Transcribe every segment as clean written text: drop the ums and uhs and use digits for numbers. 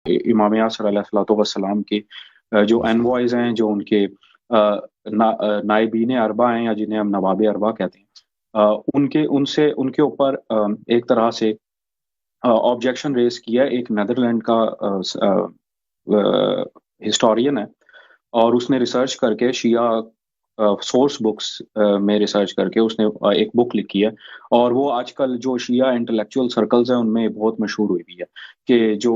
امام یاسر علیہ الصلوۃ والسلام کی جو انوائز ہیں، جو ان کے نائبین اربع ہیں، یا جنہیں ہم نواب اربع کہتے ہیں، ان کے اوپر ایک طرح سے آبجیکشن ریز کیا ایک نیدرلینڈ کا ہسٹورین ہے، اور اس نے ریسرچ کر کے شیعہ سورس بکس میں ریسرچ کر کے اس نے ایک بک لکھی ہے، اور وہ آج کل جو شیعہ انٹلیکچوئل سرکلز ہیں ان میں بہت مشہور ہوئی بھی ہے، کہ جو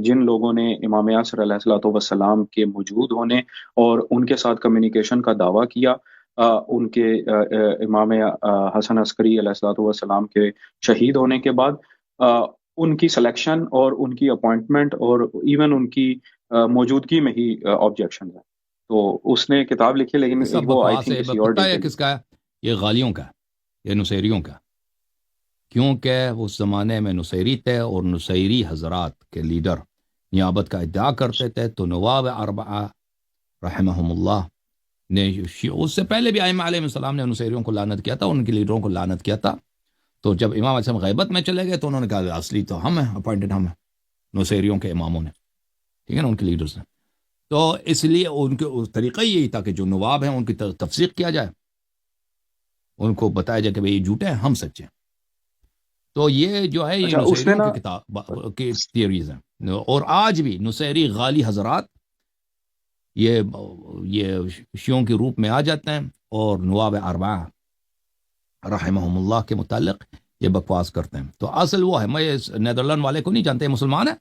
جن لوگوں نے امام یاسر علیہ الصلوۃ والسلام کے موجود ہونے اور ان کے ساتھ کمیونیکیشن کا دعویٰ کیا، ان کے امام حسن عسکری علیہ الصلوۃ والسلام کے شہید ہونے کے بعد ان کی سلیکشن اور ان کی اپوائنٹمنٹ اور ایون ان کی موجودگی میں ہی آبجیکشن ہے، تو اس نے کتاب لکھی، لیکن یہ سب وہ آئی بکواس تھنک ہے. کسی اور پتہ ہے ڈیٹیل. کس کا ہے؟ یہ غالیوں کا، یہ نصیریوں کا. کیونکہ اس زمانے میں نصیری تھے، اور نصیری حضرات کے لیڈر نیابت کا ادعا کرتے تھے، تو نواب اربعہ رحمہم اللہ نے اس سے پہلے بھی ائمہ علیہ السلام نے نصیریوں کو لعنت کیا تھا، ان کے لیڈروں کو لعنت کیا تھا. تو جب امام اعظم غیبت میں چلے گئے تو انہوں نے کہا اصلی تو ہم ہیں، اپوائنٹڈ ہم ہیں، نصیریوں کے اماموں نے، ٹھیک ہے نا، ان کے لیڈرز نے. تو اس لیے ان کے طریقہ یہی تھا کہ جو نواب ہیں ان کی تفسیق کیا جائے، ان کو بتایا جائے کہ بھئی یہ جھوٹے ہیں، ہم سچے ہیں. تو یہ جو ہے یہ اچھا، اس نے نصیریوں نا کی کتاب کی تھیوریز ہیں. اور آج بھی نصیری غالی حضرات یہ شیعوں کے روپ میں آ جاتے ہیں، اور نواب اربعہ رحمہم اللہ کے متعلق یہ بکواس کرتے ہیں. تو اصل وہ ہے، میں نیدرلینڈ والے کو نہیں جانتے، مسلمان ہے،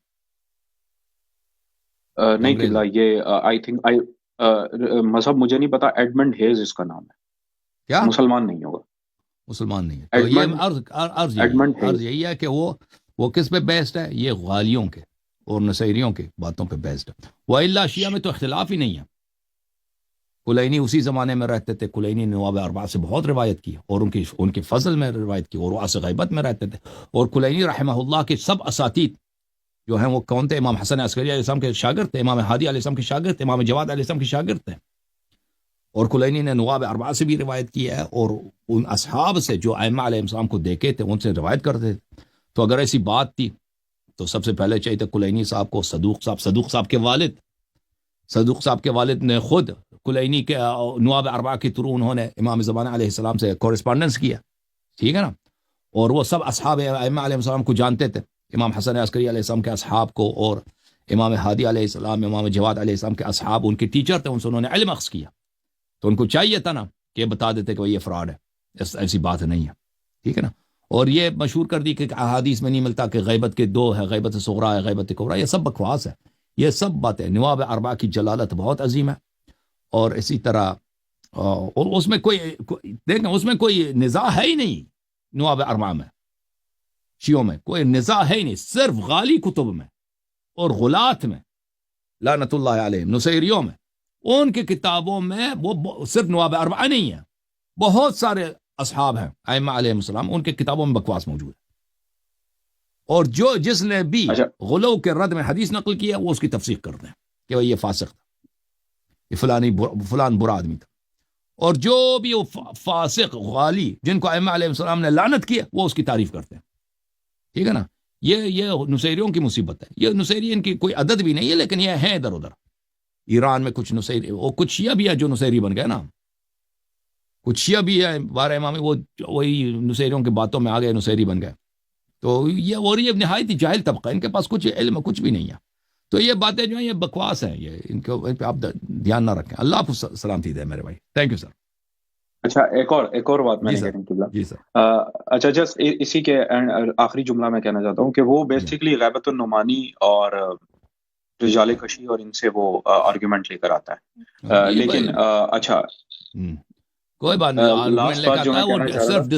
نہیں انگریز ہے. قبلہ، یہ آئی تھنک مذہب مجھے نہیں پتا، ایڈمنڈ ہیز اس کا نام ہے، کیا مسلمان نہیں ہوگا. مسلمان نہیں ہے. تو یہ ایڈمنڈ عرض ہیز. یہی ہے کہ وہ کس پہ بیسڈ ہے؟ یہ غالیوں کے اور نصیریوں کے باتوں پہ بیسڈ ہے. وَإِلَّا شیعہ میں تو اختلاف ہی نہیں ہے. کلینی اسی زمانے میں رہتے تھے، کلینی نواب اربعہ سے بہت روایت کی، اور ان کی فضل میں روایت کی، اور وہ عصر غیبت میں رہتے تھے. اور کلینی رحمہ اللہ کے سب اساتید جو ہیں وہ کون تھے؟ امام حسن عسکری علیہ السلام کے شاگرد تھے، امام ہادی علیہ السلام کے شاگرد تھے، امام جواد علیہ السلام کے شاگرد تھے. اور کلینی نے نواب اربعہ سے بھی روایت کی ہے، اور ان اصحاب سے جو ائمہ علیہ السلام کو دیکھے تھے ان سے روایت کرتے تھے. تو اگر ایسی بات تھی تو سب سے پہلے چاہیے تھا کلینی صاحب کو صدوق صاحب کے والد نے خود کلینی کے نواب اربعہ کے تھرو انہوں نے امام زمانہ علیہ السلام سے کورسپونڈنس کیا، ٹھیک ہے نا. اور وہ سب اصحاب ائمہ علیہ السلام کو جانتے تھے، امام حسن عسکری علیہ السلام کے اصحاب کو، اور امام ہادی علیہ السلام، امام جواد علیہ السلام کے اصحاب ان کے ٹیچر تھے، ان سے انہوں نے علم اخذ کیا. تو ان کو چاہیے تھا نا کہ یہ بتا دیتے کہ یہ فراڈ ہے، ایسی بات نہیں ہے، ٹھیک ہے نا. اور یہ مشہور کر دی کہ احادیث میں نہیں ملتا کہ غیبت کے دو ہے، غیبت صغرا ہے، غیبت کبریٰ، یہ سب بکواس ہے. یہ سب باتیں، نواب اربعہ کی جلالت بہت عظیم ہے. اور اسی طرح اور اس میں دیکھیں اس میں کوئی نزاع ہے ہی نہیں. نواب اربعہ میں، شیعوں میں کوئی نزاع ہے ہی نہیں، صرف غالی کتب میں اور غلات میں لعنت اللہ علیہم، نصیریوں میں، ان کی کتابوں میں وہ صرف نواب اربعہ نہیں ہے، بہت سارے اصحاب ہیں ائمہ علیہ السلام، ان کی کتابوں میں بکواس موجود ہے. اور جس نے بھی اچھا، غلو کے رد میں حدیث نقل کیا وہ اس کی تفسیق کرتے ہیں کہ یہ فاسق تھا، یہ فلان برا آدمی تھا. اور جو بھی وہ فاسق غالی جن کو ائمہ علیہ السلام نے لعنت کیا وہ اس کی تعریف کرتے ہیں، ٹھیک ہے نا. یہ نصیریوں کی مصیبت ہے. یہ نصیری ان کی کوئی عدد بھی نہیں ہے، لیکن یہ ہیں ادھر ادھر. ایران میں کچھ نصیری، اور کچھ شیعہ بھی ہے جو نصیری بن گئے نا، کچھ شیعہ بھی ہے بارہ امامی، وہی نصیریوں کی باتوں میں آ گئے، نصیری بن گئے. تو یہ نہایت ہی جاہل طبقہ، ان کے پاس کچھ علم کچھ بھی نہیں ہے. تو یہ باتیں جو ہیں یہ بکواس ہیں، یہ ان پہ آپ دھیان نہ رکھیں. اللہ آپ کو سلامتی دے میرے بھائی. Thank you sir. اچھا، ایک اور بات میں جی نے سر. کہنی قبلہ. جی سر. اچھا، جسٹ اسی کے آخری جملہ میں کہنا چاہتا ہوں کہ وہ بیسیکلی غیبت النعمانی اور رجال کشی اور ان سے وہ آرگیومنٹ لے کر آتا ہے. لیکن اچھا، کوئی بات نہیں، آرگومنٹ لاسٹ لے کے بات جو آتا میں ہے وہ کہنا چاہ رہا صرف تھا،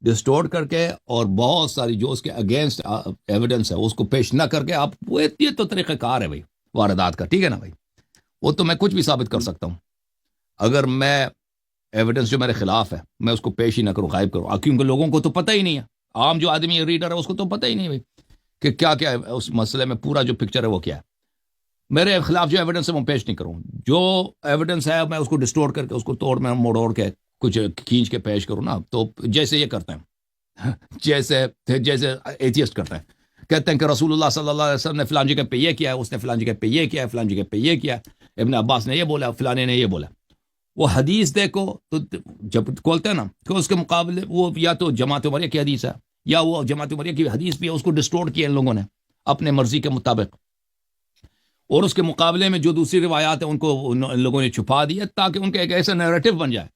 ڈسٹورٹ کر کے اور بہت ساری جو اس کے اگینسٹ ایویڈنس ہے اس کو پیش نہ کر کے آپ یہ تو طریقہ کار ہے بھائی واردات کا، ٹھیک ہے نا بھائی. وہ تو میں کچھ بھی ثابت کر سکتا ہوں، اگر میں ایویڈنس جو میرے خلاف ہے میں اس کو پیش ہی نہ کروں، غائب کروں، کیونکہ لوگوں کو تو پتہ ہی نہیں ہے. عام جو آدمی ریڈر ہے اس کو تو پتہ ہی نہیں بھائی کہ کیا ہے اس مسئلے میں، پورا جو پکچر ہے وہ کیا ہے. میرے خلاف جو ایویڈنس ہے وہ پیش نہیں کروں، جو ایویڈنس ہے میں اس کو ڈسٹورٹ کر کے اس کو میں موڑ کے کچھ کھینچ کے پیش کروں نا. تو جیسے یہ کرتے ہیں، جیسے ایتھیسٹ کرتے ہیں کہتے ہیں کہ رسول اللہ صلی اللہ علیہ وسلم نے فلان جگہ پہ یہ کیا ہے، اس نے فلان جگہ پہ یہ کیا ہے، فلان جگہ پہ یہ کیا ہے، ابن عباس نے یہ بولا، فلانے نے یہ بولا. وہ حدیث دیکھو تو جب کھولتے ہیں نا کہ اس کے مقابلے وہ یا تو جماعت عمریہ کی حدیث ہے یا وہ جماعت عمریہ کی حدیث بھی ہے، اس کو ڈسٹورٹ کیا ان لوگوں نے اپنے مرضی کے مطابق، اور اس کے مقابلے میں جو دوسری روایات ہیں ان کو ان لوگوں نے چھپا دیا تاکہ ان کا ایک ایسا نیریٹو بن جائے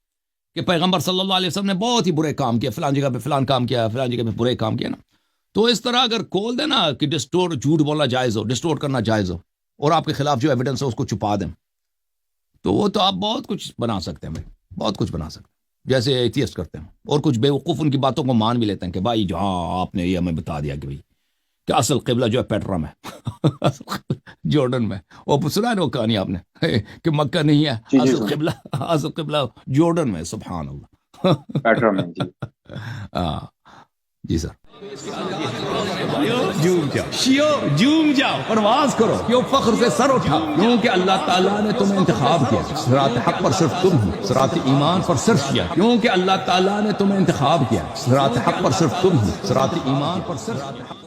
کہ پیغمبر صلی اللہ علیہ وسلم نے بہت ہی برے کام کیا، فلان جگہ پہ فلان کام کیا، فلان جگہ پہ برے کام کیا نا. تو اس طرح اگر کھول دیں نا کہ ڈسٹورٹ، جھوٹ بولنا جائز ہو، ڈسٹورٹ کرنا جائز ہو، اور آپ کے خلاف جو ایویڈنس ہے اس کو چھپا دیں، تو وہ تو آپ بہت کچھ بنا سکتے ہیں بھائی، بہت کچھ بنا سکتے ہیں، جیسے ایتھیسٹ کرتے ہیں. اور کچھ بیوقوف ان کی باتوں کو مان بھی لیتے ہیں کہ بھائی جو ہاں آپ نے یہ ہمیں بتا دیا کہ بھائی کہ اصل قبلہ جو ہے پیٹرا میں جارڈن میں. وہ سنا ہے وہ کہانی آپ نے کہ مکہ نہیں ہے، اصل قبلہ جارڈن میں. سبحان اللہ. پیٹرا میں. جی ہاں جی سر. جوم جاؤ پرواز کرو، کیوں فخر سے سر اٹھا، کیونکہ اللہ تعالیٰ نے تمہیں انتخاب کیا. صراط حق پر صرف تم ہی، صراط ایمان پر صرف کیا، کیونکہ اللہ تعالیٰ نے تمہیں انتخاب کیا. صراط حق پر صرف تم ہی، صراط ایمان پر صرف